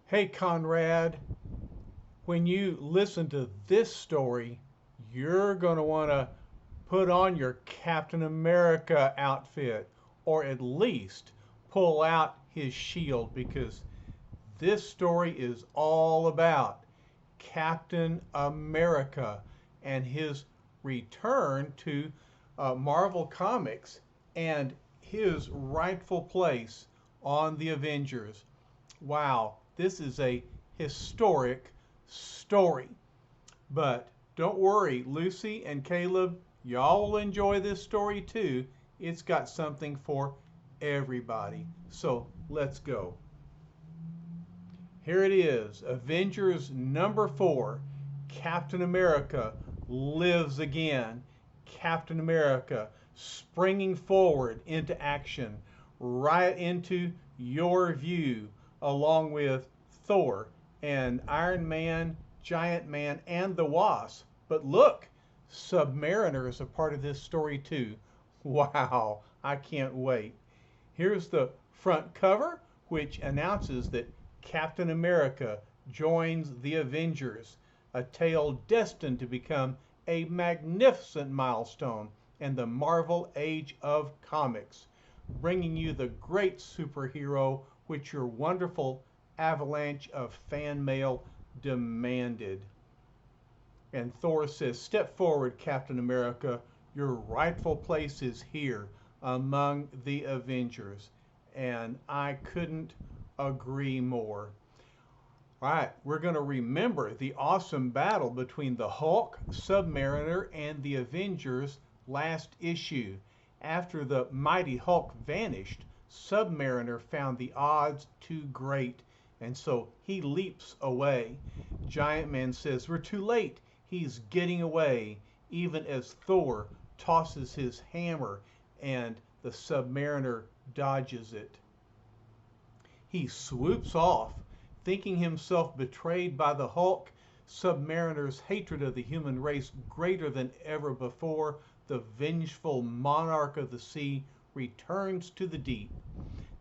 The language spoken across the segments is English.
Hey, Conrad, when you listen to this story, you're going to want to put on your Captain America outfit or at least pull out his shield because this story is all about Captain America and his return to Marvel Comics and his rightful place on the Avengers. Wow, this is a historic story. But don't worry, Lucy and Caleb, y'all will enjoy this story too. It's got something for everybody. So let's go. Here it is, Avengers number 4. Captain America lives again. Captain America springing forward into action, right into your view, along with Thor and Iron Man, Giant Man, and the Wasp. But look, Submariner is a part of this story too. Wow, I can't wait. Here's the front cover, which announces that Captain America joins the Avengers, a tale destined to become a magnificent milestone in the Marvel Age of Comics, bringing you the great superhero which your wonderful avalanche of fan mail demanded. And Thor says, "Step forward, Captain America. Your rightful place is here among the Avengers." And I couldn't agree more. All right, we're going to remember the awesome battle between the Hulk, Submariner, and the Avengers last issue. After the mighty Hulk vanished, Submariner found the odds too great, and so he leaps away. Giant Man says, "We're too late." He's getting away, even as Thor tosses his hammer and the Submariner dodges it. He swoops off, thinking himself betrayed by the Hulk. Submariner's hatred of the human race greater than ever before. The vengeful monarch of the sea returns to the deep.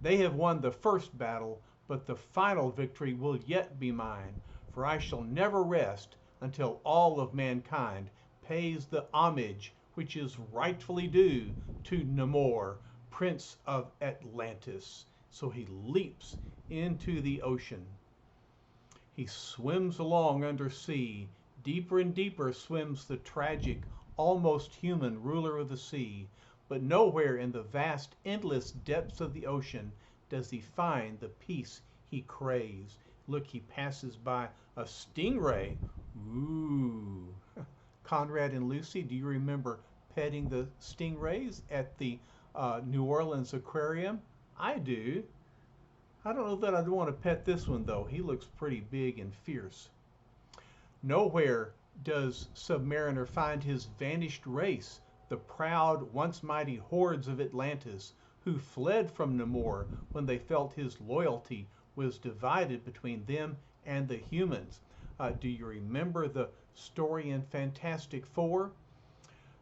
They have won the first battle, but the final victory will yet be mine, for I shall never rest until all of mankind pays the homage which is rightfully due to Namor, Prince of Atlantis. So he leaps into the ocean. He swims along under sea. Deeper and deeper swims the tragic, almost human ruler of the sea. But nowhere in the vast, endless depths of the ocean does he find the peace he craves. Look, he passes by a stingray. Ooh. Conrad and Lucy, do you remember petting the stingrays at the New Orleans Aquarium? I do. I don't know that I'd want to pet this one though. He looks pretty big and fierce. Nowhere does Submariner find his vanished race, the proud, once mighty hordes of Atlantis, who fled from Namor when they felt his loyalty was divided between them and the humans. Do you remember the story in Fantastic Four?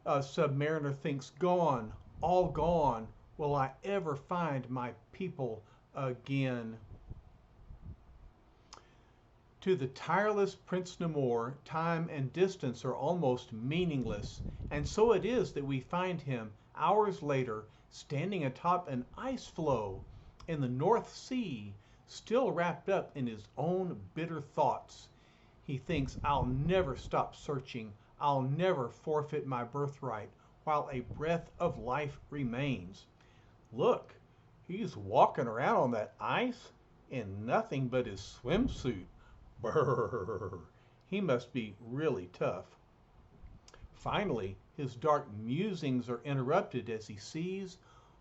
Submariner thinks, gone, all gone. Will I ever find my people again? To the tireless Prince Namor, time and distance are almost meaningless, and so it is that we find him hours later standing atop an ice floe in the North Sea, still wrapped up in his own bitter thoughts. He thinks, I'll never stop searching. I'll never forfeit my birthright while a breath of life remains. Look, he's walking around on that ice in nothing but his swimsuit. Brrr. He must be really tough. Finally, his dark musings are interrupted as he sees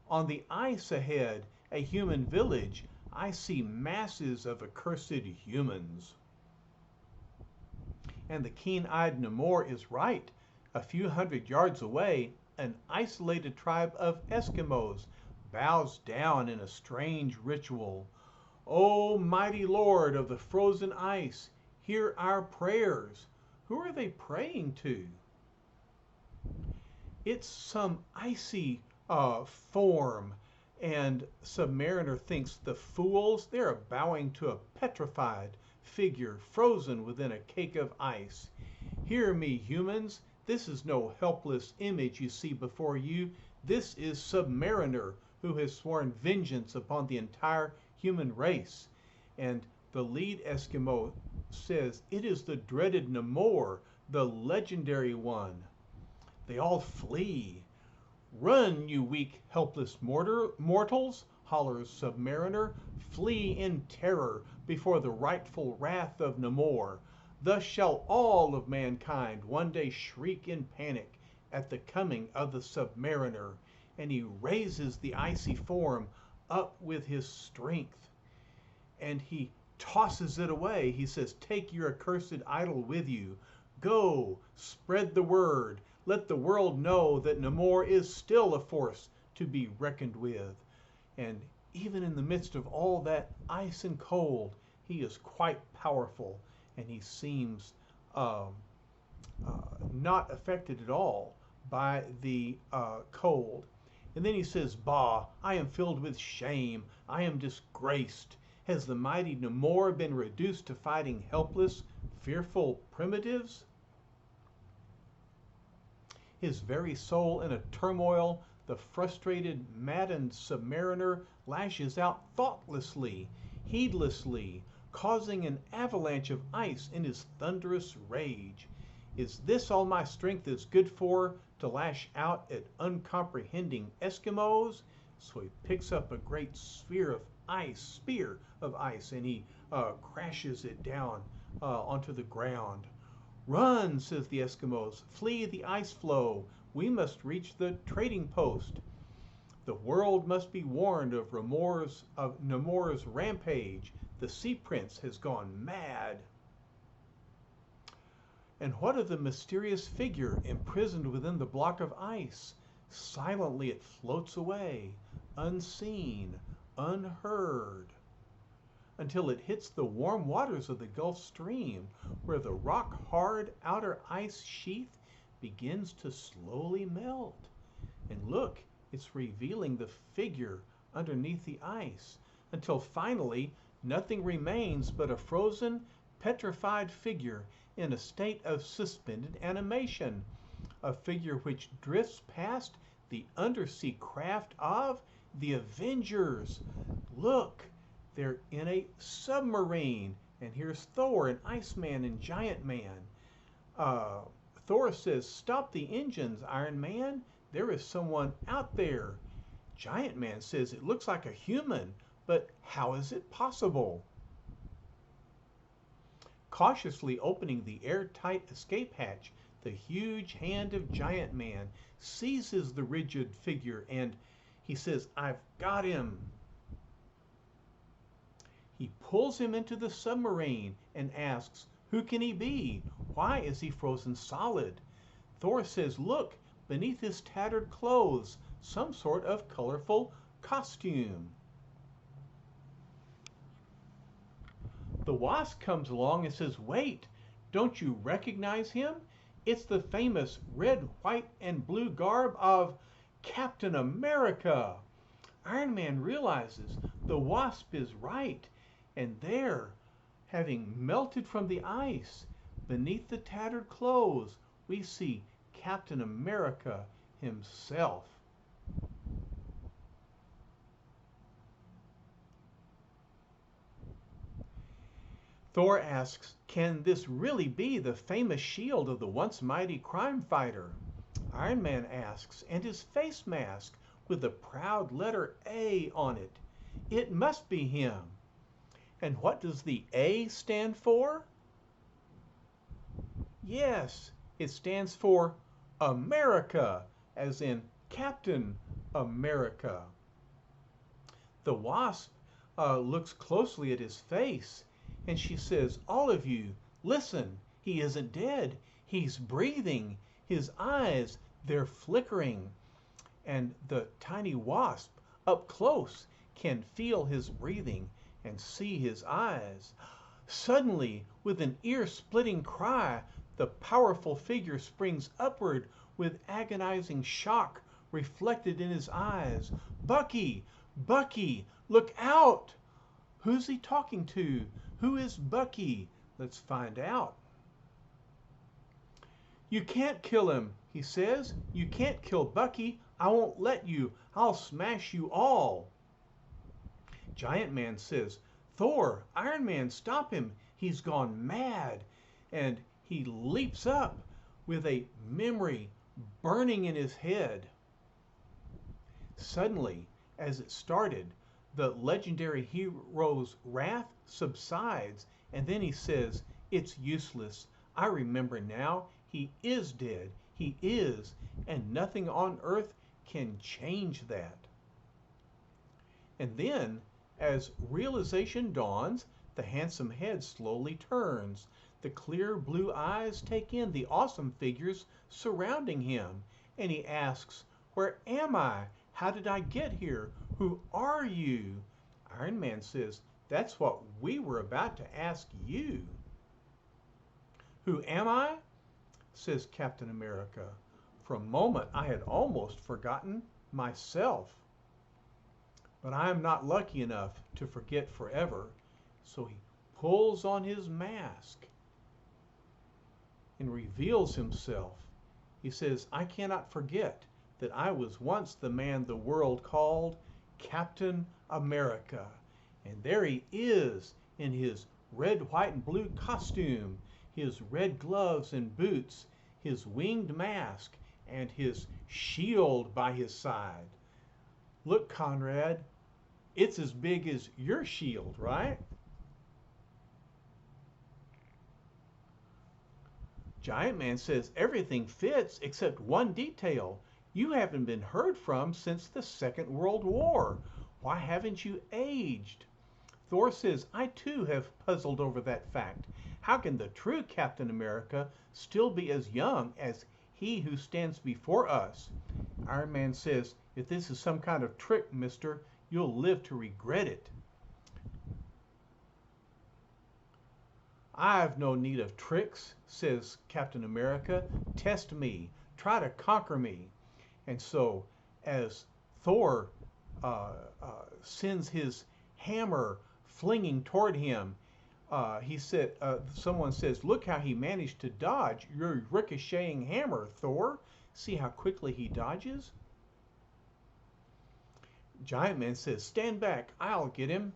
on the ice ahead a human village. I see masses of accursed humans. And the keen-eyed Namor is right. A few hundred yards away, an isolated tribe of Eskimos bows down in a strange ritual. O mighty Lord of the frozen ice, hear our prayers. Who are they praying to? It's some icy form, And Submariner thinks the fools, they're bowing to a petrified figure frozen within a cake of ice. Hear me, humans. This is no helpless image you see before you. This is Submariner, who has sworn vengeance upon the entire human race. And the lead Eskimo says, it is the dreaded Namor, the legendary one. They all flee. Run, you weak, helpless mortals, hollers Submariner. Flee in terror before the rightful wrath of Namor. Thus shall all of mankind one day shriek in panic at the coming of the Submariner. And he raises the icy form up with his strength. And he tosses it away. He says, take your accursed idol with you. Go, spread the word. Let the world know that Namor is still a force to be reckoned with. And even in the midst of all that ice and cold, he is quite powerful, and he seems not affected at all by the cold. And then he says, bah, I am filled with shame. I am disgraced. Has the mighty Namor been reduced to fighting helpless, fearful primitives? His very soul in a turmoil, the frustrated, maddened Submariner lashes out thoughtlessly, heedlessly, causing an avalanche of ice in his thunderous rage. Is this all my strength is good for, to lash out at uncomprehending Eskimos? So he picks up a great spear of ice, and he crashes it down onto the ground. Run, says the Eskimos, flee the ice floe. We must reach the trading post. The world must be warned of Namor's rampage. The Sea Prince has gone mad. And what of the mysterious figure imprisoned within the block of ice? Silently it floats away, unseen, unheard, until it hits the warm waters of the Gulf Stream, where the rock-hard outer ice sheath begins to slowly melt. And look, it's revealing the figure underneath the ice, until finally nothing remains but a frozen, petrified figure in a state of suspended animation, a figure which drifts past the undersea craft of the Avengers. Look, they're in a submarine, and here's Thor and Iceman and Giant Man. Thor says, stop the engines, Iron Man. There is someone out there. Giant Man says, it looks like a human, but how is it possible? Cautiously opening the airtight escape hatch, the huge hand of Giant Man seizes the rigid figure, and he says, I've got him. He pulls him into the submarine and asks, who can he be? Why is he frozen solid? Thor says, look, beneath his tattered clothes, some sort of colorful costume. The Wasp comes along and says, wait, don't you recognize him? It's the famous red, white, and blue garb of Captain America. Iron Man realizes the Wasp is right, and there, having melted from the ice, beneath the tattered clothes, we see Captain America himself. Thor asks, can this really be the famous shield of the once mighty crime fighter? Iron Man asks, and his face mask with the proud letter A on it. It must be him. And what does the A stand for? Yes, it stands for America, as in Captain America. The Wasp looks closely at his face, and she says, all of you, listen, he isn't dead. He's breathing. His eyes, they're flickering. And the tiny Wasp, up close, can feel his breathing and see his eyes. Suddenly, with an ear-splitting cry, the powerful figure springs upward with agonizing shock reflected in his eyes. Bucky, Bucky, look out! Who's he talking to? Who is Bucky? Let's find out. You can't kill him, he says. You can't kill Bucky. I won't let you. I'll smash you all. Giant Man says, Thor, Iron Man, stop him. He's gone mad. And he leaps up with a memory burning in his head. Suddenly, as it started, the legendary hero's wrath subsides, and then he says, it's useless. I remember now. He is dead. He is, and nothing on earth can change that. And then, as realization dawns, the handsome head slowly turns. The clear blue eyes take in the awesome figures surrounding him, and he asks, where am I? How did I get here? Who are you? Iron Man says, that's what we were about to ask you. Who am I? Says Captain America. For a moment I had almost forgotten myself. But I am not lucky enough to forget forever. So he pulls on his mask and reveals himself. He says, I cannot forget that I was once the man the world called Captain America. And there he is in his red, white, and blue costume, his red gloves and boots, his winged mask, and his shield by his side. Look, Conrad, it's as big as your shield, right? Giant Man says, everything fits except one detail. You haven't been heard from since the Second World War. Why haven't you aged? Thor says, I too have puzzled over that fact. How can the true Captain America still be as young as he who stands before us? Iron Man says, if this is some kind of trick, mister, you'll live to regret it. I've no need of tricks, says Captain America. Test me. Try to conquer me. And so, as Thor sends his hammer flinging toward him, he said, someone says, look how he managed to dodge your ricocheting hammer, Thor. See how quickly he dodges? Giant Man says, stand back, I'll get him.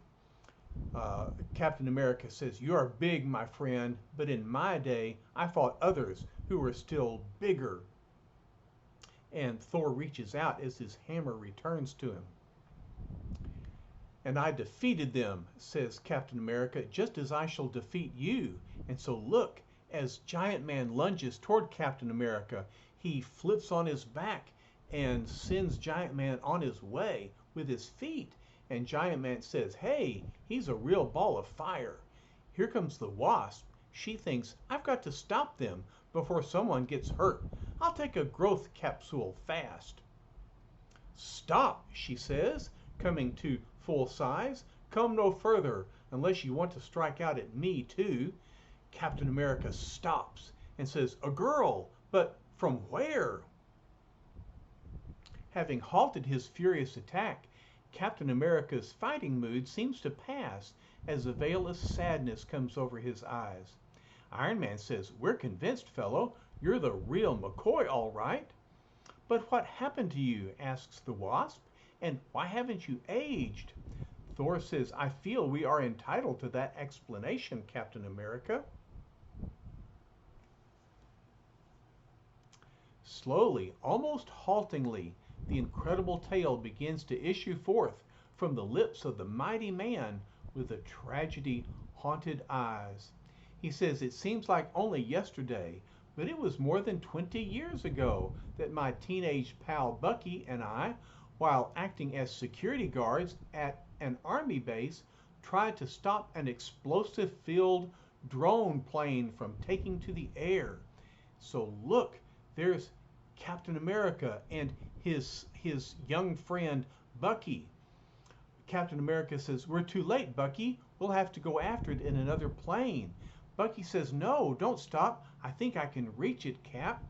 Captain America says, you are big, my friend, but in my day, I fought others who were still bigger. And Thor reaches out as his hammer returns to him. And I defeated them, says Captain America, just as I shall defeat you. And so look, as Giant Man lunges toward Captain America, he flips on his back and sends Giant Man on his way with his feet. And Giant Man says, hey, he's a real ball of fire. Here comes the Wasp. She thinks, I've got to stop them before someone gets hurt. I'll take a growth capsule fast. Stop, she says, coming to full size. Come no further unless you want to strike out at me too. Captain America stops and says, a girl, but from where? Having halted his furious attack, Captain America's fighting mood seems to pass as a veil of sadness comes over his eyes. Iron Man says, we're convinced, fellow. You're the real McCoy, all right. But what happened to you, asks the Wasp, and why haven't you aged? Thor says, I feel we are entitled to that explanation, Captain America. Slowly, almost haltingly, the incredible tale begins to issue forth from the lips of the mighty man with the tragedy-haunted eyes. He says, it seems like only yesterday, but it was more than 20 years ago that my teenage pal Bucky and I, while acting as security guards at an army base, tried to stop an explosive-filled drone plane from taking to the air. So look, there's Captain America and his young friend Bucky. Captain America says, we're too late, Bucky. We'll have to go after it in another plane. Bucky says, no, don't stop. I think I can reach it, Cap.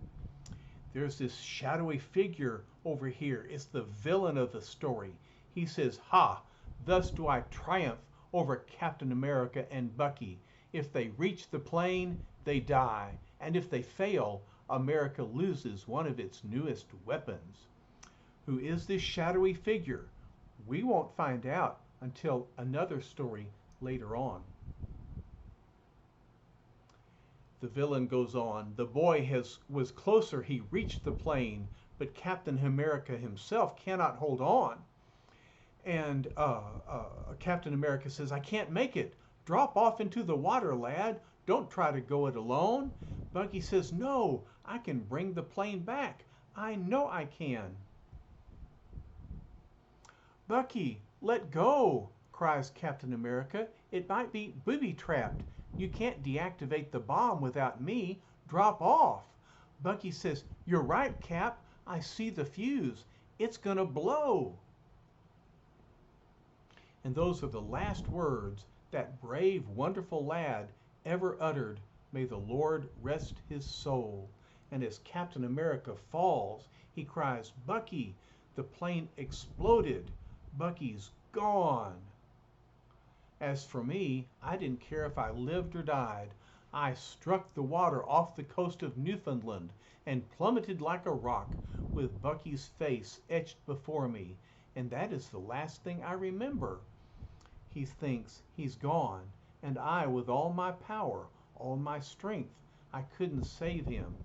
There's this shadowy figure over here. It's the villain of the story. He says, "Ha! Thus do I triumph over Captain America and Bucky. If they reach the plane, they die. And if they fail, America loses one of its newest weapons." Who is this shadowy figure? We won't find out until another story later on. The villain goes on. The boy was closer. He reached the plane, but Captain America himself cannot hold on. And Captain America says, "I can't make it. Drop off into the water, lad. Don't try to go it alone." Bucky says, "No, I can bring the plane back. I know I can." "Bucky, let go," cries Captain America. "It might be booby-trapped. You can't deactivate the bomb without me. Drop off." Bucky says, "You're right, Cap. I see the fuse. It's gonna blow." And those are the last words that brave, wonderful lad ever uttered. May the Lord rest his soul. And as Captain America falls, he cries, "Bucky!" The plane exploded. Bucky's gone. As for me, I didn't care if I lived or died. I struck the water off the coast of Newfoundland and plummeted like a rock, with Bucky's face etched before me, and that is the last thing I remember. He thinks he's gone, and I, with all my power, all my strength, I couldn't save him.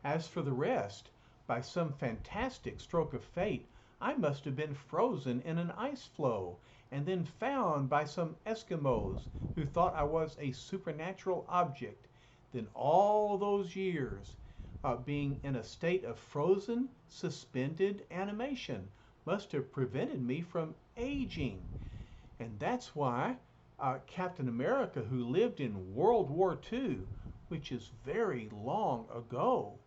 As for the rest, by some fantastic stroke of fate, I must have been frozen in an ice floe, and then found by some Eskimos who thought I was a supernatural object. Then all those years being in a state of frozen, suspended animation must have prevented me from aging. And that's why Captain America, who lived in World War II, which is very long ago,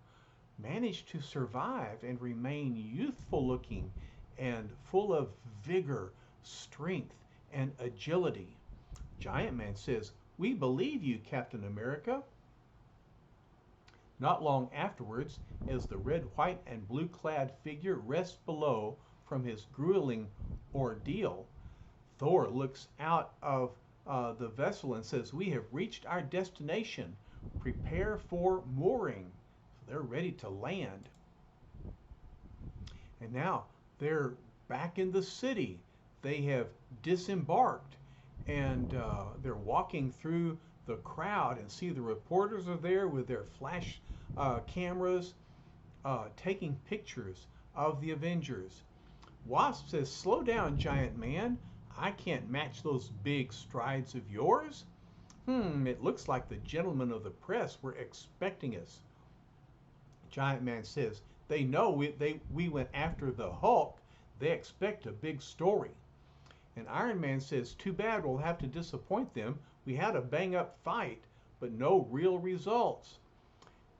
managed to survive and remain youthful looking and full of vigor, strength, and agility. Giant Man says, "We believe you, Captain America." Not long afterwards, as the red, white, and blue-clad figure rests below from his grueling ordeal, Thor looks out of the vessel and says, "We have reached our destination. Prepare for mooring." They're ready to land. And now they're back in the city. They have disembarked, and they're walking through the crowd and see the reporters are there with their flash cameras taking pictures of the Avengers. Wasp says, "Slow down, Giant Man. I can't match those big strides of yours. It looks like the gentlemen of the press were expecting us." Giant Man says, "They know we went after the Hulk. They expect a big story." And Iron Man says, "Too bad, we'll have to disappoint them. We had a bang-up fight, but no real results."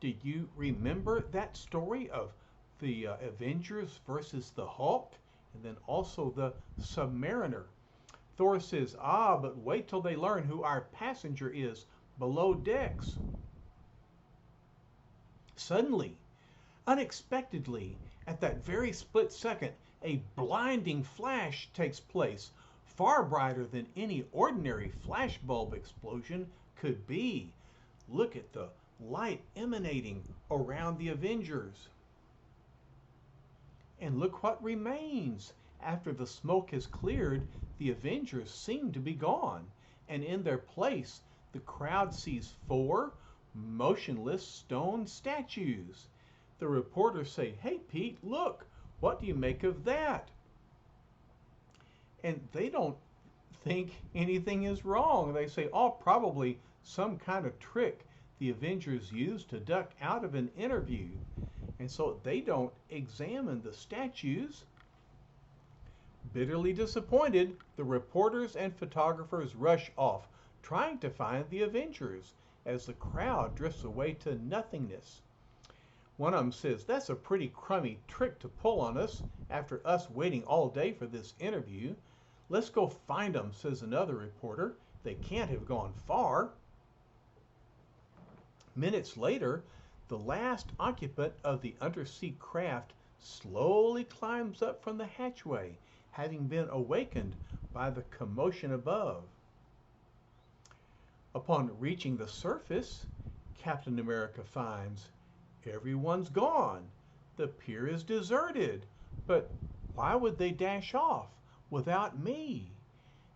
Did you remember that story of the Avengers versus the Hulk? And then also the Submariner. Thor says, but wait till they learn who our passenger is below decks." Suddenly, unexpectedly, at that very split second, a blinding flash takes place, far brighter than any ordinary flashbulb explosion could be. Look at the light emanating around the Avengers. And look what remains. After the smoke has cleared, the Avengers seem to be gone, and in their place, the crowd sees 4 motionless stone statues. The reporters say, "Hey, Pete, look, what do you make of that?" And they don't think anything is wrong. They say, probably some kind of trick the Avengers used to duck out of an interview. And so they don't examine the statues. Bitterly disappointed, the reporters and photographers rush off, trying to find the Avengers, as the crowd drifts away to nothingness. One of them says, "That's a pretty crummy trick to pull on us after us waiting all day for this interview. Let's go find them," says another reporter. "They can't have gone far." Minutes later, the last occupant of the undersea craft slowly climbs up from the hatchway, having been awakened by the commotion above. Upon reaching the surface, Captain America finds everyone's gone. The pier is deserted. But why would they dash off without me?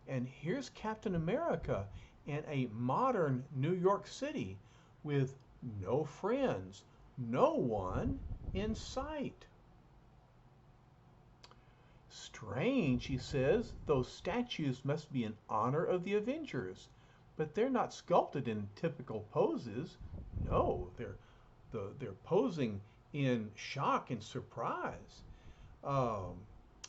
And here's Captain America in a modern New York City with no friends, no one in sight. Strange, he says, those statues must be in honor of the Avengers, but they're not sculpted in typical poses. No, they're posing in shock and surprise. Um,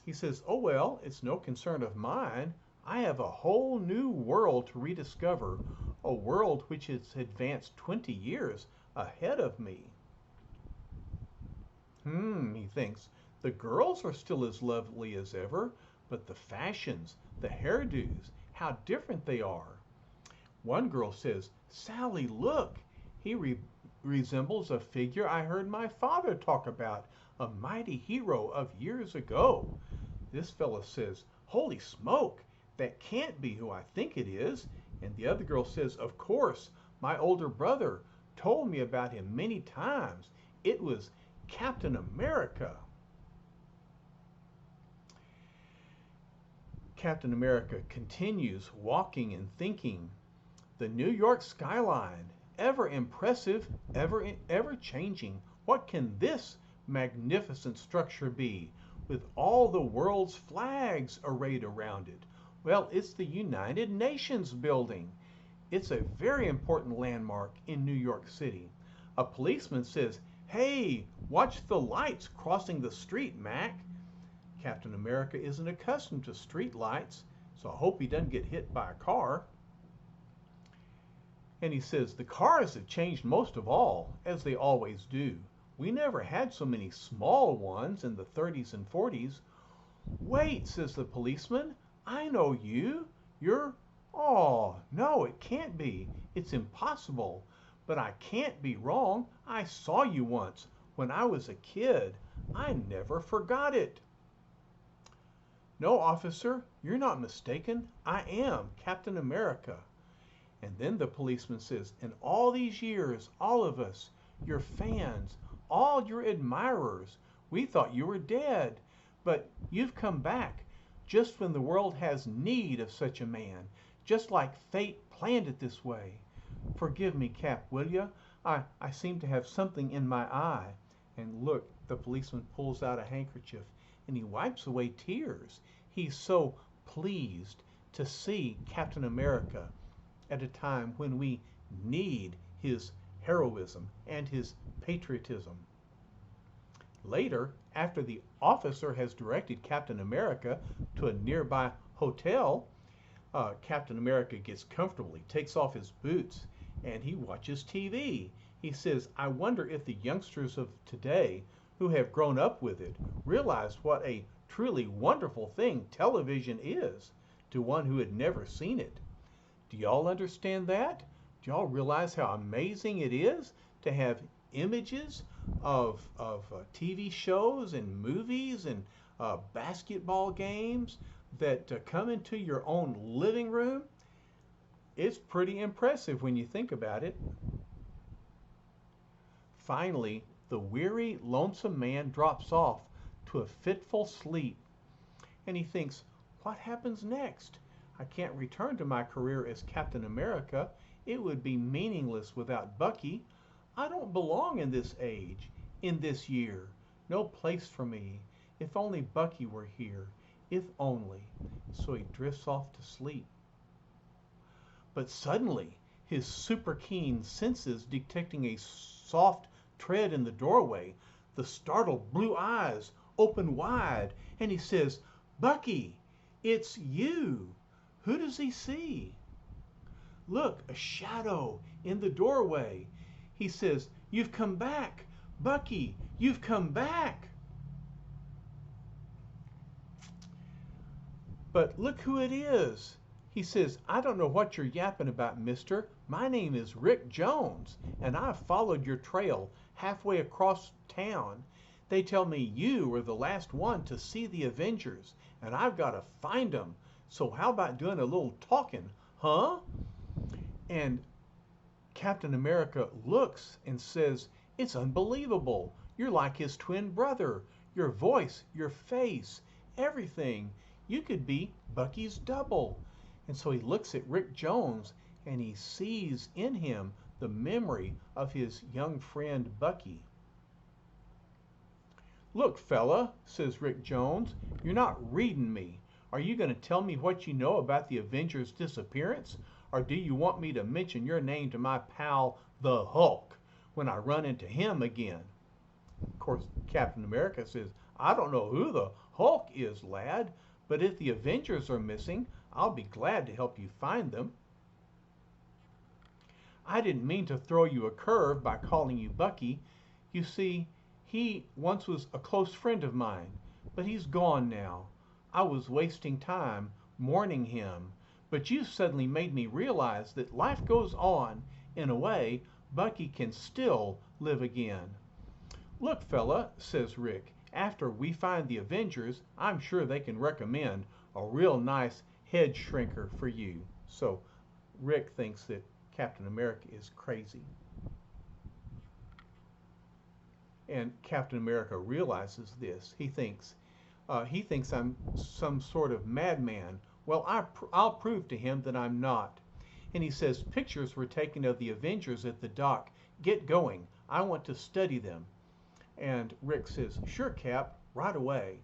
he says, oh well, it's no concern of mine. I have a whole new world to rediscover, a world which has advanced 20 years ahead of me. He thinks, the girls are still as lovely as ever, but the fashions, the hairdos, how different they are. One girl says, Sally, look, he resembles a figure I heard my father talk about, a mighty hero of years ago. This fella says, holy smoke, that can't be who I think it is. And the other girl says, of course, my older brother told me about him many times. It was Captain America. Captain America continues walking and thinking. The New York skyline, ever impressive, ever changing. What can this magnificent structure be, with all the world's flags arrayed around it? Well, it's the United Nations building. It's a very important landmark in New York City. A policeman says, hey, watch the lights crossing the street, Mac. Captain America isn't accustomed to street lights, so I hope he doesn't get hit by a car. And he says, the cars have changed most of all, as they always do. We never had so many small ones in the 30s and 40s. Wait, says the policeman, I know you. You're, oh, no, it can't be. It's impossible. But I can't be wrong. I saw you once when I was a kid. I never forgot it. No, officer, you're not mistaken. I am Captain America. And then the policeman says, in all these years, all of us, your fans, all your admirers, we thought you were dead. But you've come back just when the world has need of such a man, just like fate planned it this way. Forgive me, Cap, will you? I seem to have something in my eye. And look, the policeman pulls out a handkerchief and he wipes away tears. He's so pleased to see Captain America at a time when we need his heroism and his patriotism. Later, after the officer has directed Captain America to a nearby hotel, Captain America gets comfortable. He takes off his boots and he watches TV. He says, I wonder if the youngsters of today who have grown up with it realize what a truly wonderful thing television is to one who had never seen it. Do y'all understand that? Do y'all realize how amazing it is to have images of TV shows and movies and basketball games that come into your own living room? It's pretty impressive when you think about it. Finally, the weary, lonesome man drops off to a fitful sleep, and he thinks, what happens next? I can't return to my career as Captain America. It would be meaningless without Bucky. I don't belong in this age, in this year. No place for me. If only Bucky were here. If only. So he drifts off to sleep. But suddenly, his super keen senses detecting a soft tread in the doorway, the startled blue eyes open wide, and he says, Bucky, it's you. Who does he see? Look, a shadow in the doorway. He says, you've come back. Bucky, you've come back. But look who it is. He says, I don't know what you're yapping about, mister. My name is Rick Jones, and I've followed your trail halfway across town. They tell me you were the last one to see the Avengers, and I've got to find them. So how about doing a little talking, huh? And Captain America looks and says, "It's unbelievable. You're like his twin brother. Your voice, your face, everything. You could be Bucky's double." And so he looks at Rick Jones and he sees in him the memory of his young friend Bucky. "Look, fella," says Rick Jones, "you're not reading me. Are you going to tell me what you know about the Avengers' disappearance? Or do you want me to mention your name to my pal, the Hulk, when I run into him again?" Of course, Captain America says, "I don't know who the Hulk is, lad, but if the Avengers are missing, I'll be glad to help you find them. I didn't mean to throw you a curve by calling you Bucky. You see, he once was a close friend of mine, but he's gone now. I was wasting time mourning him, but you suddenly made me realize that life goes on. In a way, Bucky can still live again." "Look, fella," says Rick, "after we find the Avengers, I'm sure they can recommend a real nice head shrinker for you." So Rick thinks that Captain America is crazy. And Captain America realizes this. He thinks I'm some sort of madman. Well, I'll prove to him that I'm not. And he says, "Pictures were taken of the Avengers at the dock. Get going. I want to study them." And Rick says, "Sure, Cap, right away."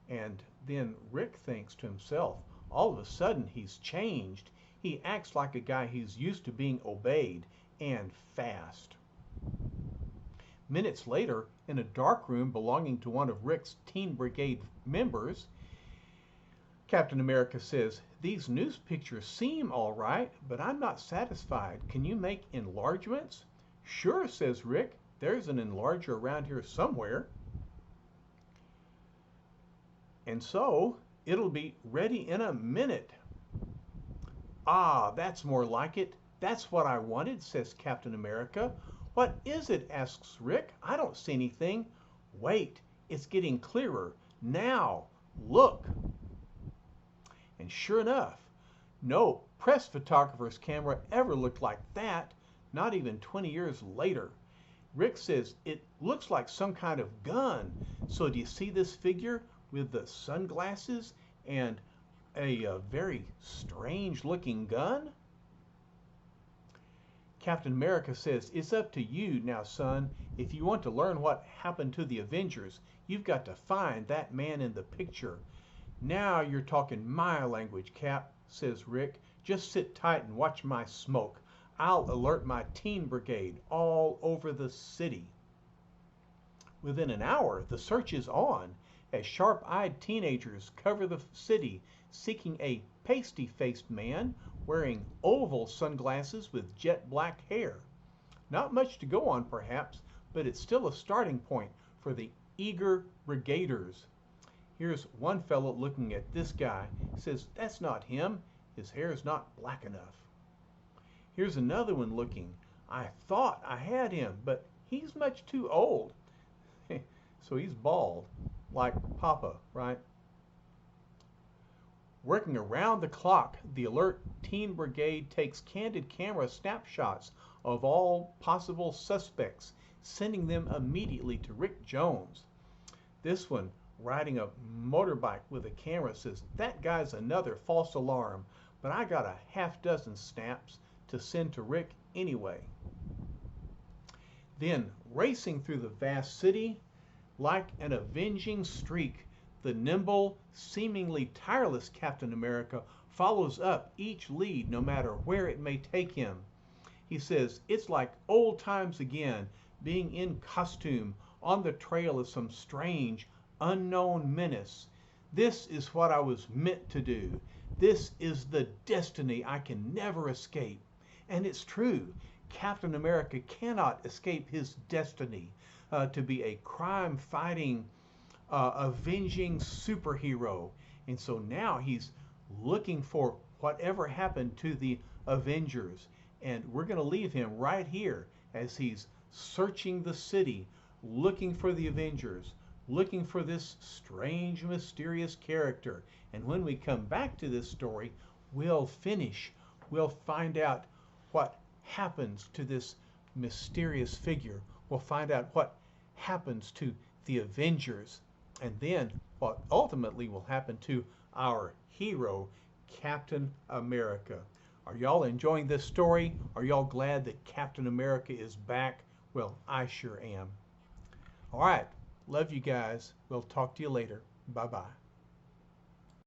And then Rick thinks to himself, all of a sudden he's changed. He acts like a guy who's used to being obeyed, and fast. Minutes later, in a dark room belonging to one of Rick's Teen Brigade members, Captain America says, "These news pictures seem all right, but I'm not satisfied. Can you make enlargements?" "Sure," says Rick. "There's an enlarger around here somewhere." And so, it'll be ready in a minute. "Ah, that's more like it. That's what I wanted," says Captain America. "What is it?" asks Rick. "I don't see anything." "Wait, it's getting clearer. Now, look." And sure enough, no press photographer's camera ever looked like that, not even 20 years later. Rick says, "It looks like some kind of gun." So do you see this figure with the sunglasses and a very strange looking gun? Captain America says, "It's up to you now, son. If you want to learn what happened to the Avengers, you've got to find that man in the picture." "Now you're talking my language, Cap," says Rick. "Just sit tight and watch my smoke. I'll alert my Teen Brigade all over the city." Within an hour, the search is on as sharp-eyed teenagers cover the city seeking a pasty-faced man wearing oval sunglasses with jet black hair. Not much to go on, perhaps, but it's still a starting point for the eager brigaders. Here's one fellow looking at this guy, says, "That's not him. His hair's not black enough." Here's another one looking. "I thought I had him, but he's much too old." So he's bald, like Papa, right? Working around the clock, the alert Teen Brigade takes candid camera snapshots of all possible suspects, sending them immediately to Rick Jones. This one, riding a motorbike with a camera, says, "That guy's another false alarm, but I got a half-dozen snaps to send to Rick anyway." Then, racing through the vast city, like an avenging streak, the nimble, seemingly tireless Captain America follows up each lead no matter where it may take him. He says, "It's like old times again, being in costume on the trail of some strange, unknown menace. This is what I was meant to do. This is the destiny I can never escape." And it's true. Captain America cannot escape his destiny to be a crime-fighting, avenging superhero. And so now he's looking for whatever happened to the Avengers. And we're going to leave him right here as he's searching the city, looking for the Avengers, looking for this strange, mysterious character. And when we come back to this story, we'll find out what happens to this mysterious figure. We'll find out what happens to the Avengers, and then what ultimately will happen to our hero, Captain America. Are y'all enjoying this story? Are y'all glad that Captain America is back? Well, I sure am. All right. Love you guys. We'll talk to you later. Bye-bye.